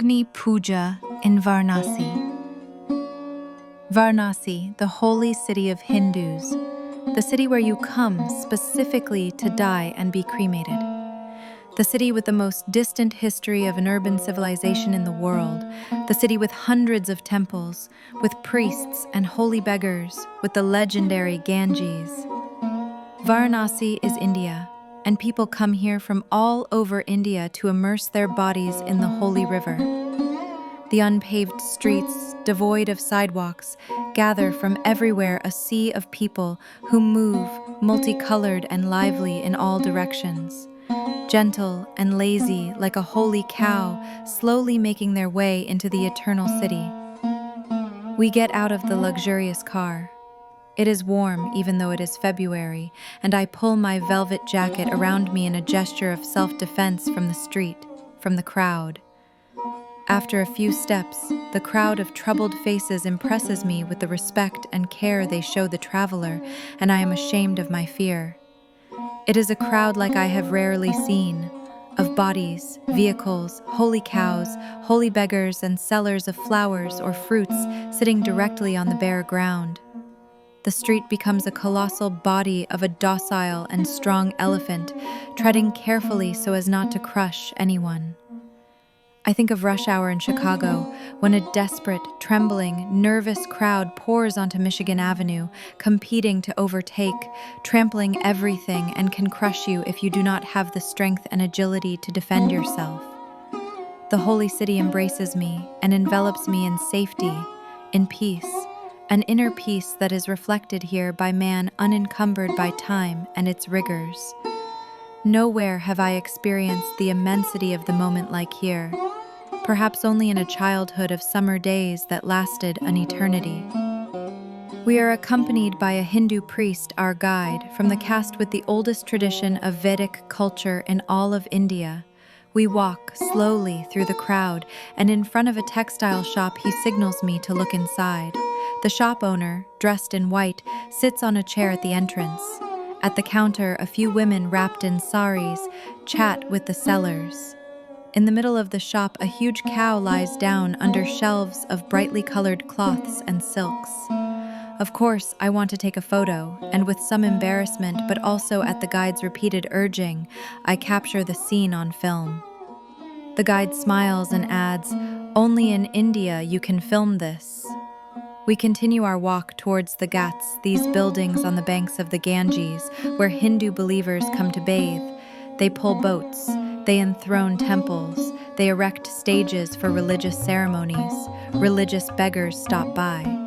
Agni Pooja in Varanasi. Varanasi, the holy city of Hindus, the city where you come specifically to die and be cremated. The city with the most distant history of an urban civilization in the world, the city with hundreds of temples, with priests and holy beggars, with the legendary Ganges. Varanasi is India, and people come here from all over India to immerse their bodies in the holy river. The unpaved streets, devoid of sidewalks, gather from everywhere a sea of people who move, multicolored and lively in all directions. Gentle and lazy like a holy cow, slowly making their way into the eternal city. We get out of the luxurious car. It is warm even though it is February, and I pull my velvet jacket around me in a gesture of self-defense from the street, from the crowd. After a few steps, the crowd of troubled faces impresses me with the respect and care they show the traveler, and I am ashamed of my fear. It is a crowd like I have rarely seen, of bodies, vehicles, holy cows, holy beggars, and sellers of flowers or fruits sitting directly on the bare ground. The street becomes a colossal body of a docile and strong elephant, treading carefully so as not to crush anyone. I think of rush hour in Chicago, when a desperate, trembling, nervous crowd pours onto Michigan Avenue, competing to overtake, trampling everything, and can crush you if you do not have the strength and agility to defend yourself. The holy city embraces me and envelops me in safety, in peace, an inner peace that is reflected here by man unencumbered by time and its rigors. Nowhere have I experienced the immensity of the moment like here, perhaps only in a childhood of summer days that lasted an eternity. We are accompanied by a Hindu priest, our guide, from the caste with the oldest tradition of Vedic culture in all of India. We walk slowly through the crowd, and in front of a textile shop he signals me to look inside. The shop owner, dressed in white, sits on a chair at the entrance. At the counter, a few women wrapped in saris chat with the sellers. In the middle of the shop, a huge cow lies down under shelves of brightly colored cloths and silks. Of course, I want to take a photo, and with some embarrassment, but also at the guide's repeated urging, I capture the scene on film. The guide smiles and adds, "Only in India you can film this." We continue our walk towards the Ghats, these buildings on the banks of the Ganges, where Hindu believers come to bathe. They pull boats, they enthrone temples, they erect stages for religious ceremonies. Religious beggars stop by.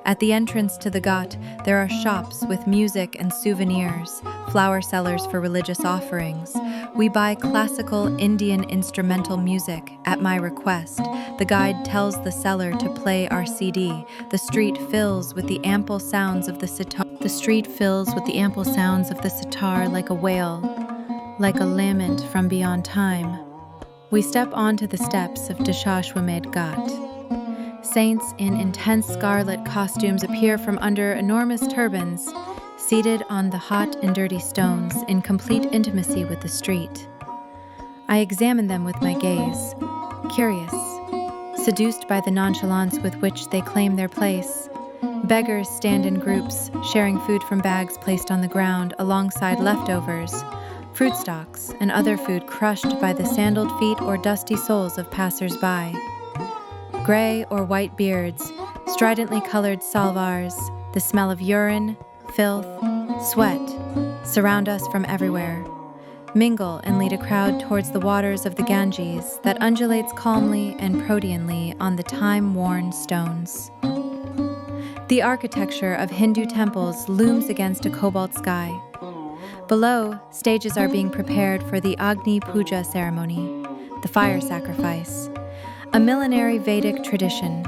At the entrance to the Ghat, there are shops with music and souvenirs, flower sellers for religious offerings. We buy classical Indian instrumental music at my request. The guide tells the seller to play our CD. The street fills with the ample sounds of the sitar. The street fills with the ample sounds of the sitar like a wail, like a lament from beyond time. We step onto the steps of Dashashwamedh Ghat. Saints in intense scarlet costumes appear from under enormous turbans, seated on the hot and dirty stones in complete intimacy with the street. I examine them with my gaze, curious, seduced by the nonchalance with which they claim their place. Beggars stand in groups, sharing food from bags placed on the ground alongside leftovers, fruit stalks, and other food crushed by the sandaled feet or dusty soles of passers-by. Gray or white beards, stridently colored salwars, the smell of urine, filth, sweat, surround us from everywhere, mingle and lead a crowd towards the waters of the Ganges that undulates calmly and proteanly on the time-worn stones. The architecture of Hindu temples looms against a cobalt sky. Below, stages are being prepared for the Agni Pooja ceremony, the fire sacrifice, a millenary Vedic tradition.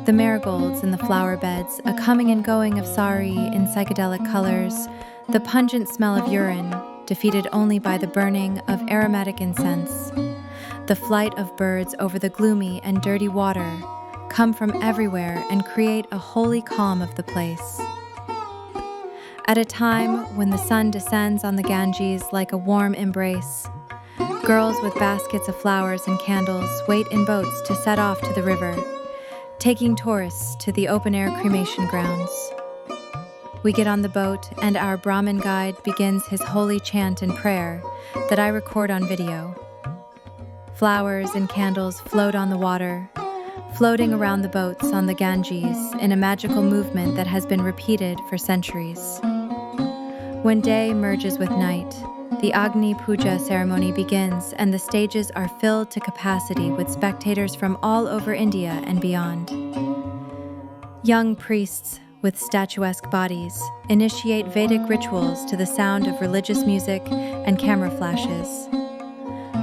The marigolds in the flower beds, a coming and going of sari in psychedelic colors, the pungent smell of urine, defeated only by the burning of aromatic incense, the flight of birds over the gloomy and dirty water, come from everywhere and create a holy calm of the place. At a time when the sun descends on the Ganges like a warm embrace, Girls with baskets of flowers and candles wait in boats to set off to the river, taking tourists to the open-air cremation grounds. We get on the boat, and our Brahmin guide begins his holy chant and prayer that I record on video. Flowers and candles float on the water, floating around the boats on the Ganges in a magical movement that has been repeated for centuries. When day merges with night, the Agni Pooja ceremony begins, and the stages are filled to capacity with spectators from all over India and beyond. Young priests with statuesque bodies initiate Vedic rituals to the sound of religious music and camera flashes.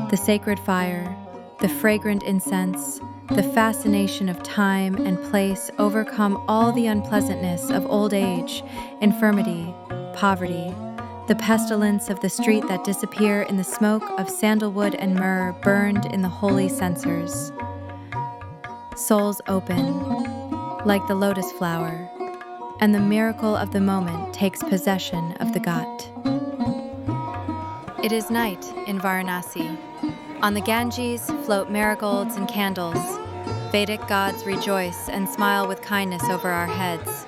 The sacred fire, the fragrant incense, the fascination of time and place overcome all the unpleasantness of old age, infirmity, poverty, the pestilence of the street that disappear in the smoke of sandalwood and myrrh burned in the holy censers. Souls open, like the lotus flower, and the miracle of the moment takes possession of the ghat. It is night in Varanasi. On the Ganges float marigolds and candles. Vedic gods rejoice and smile with kindness over our heads.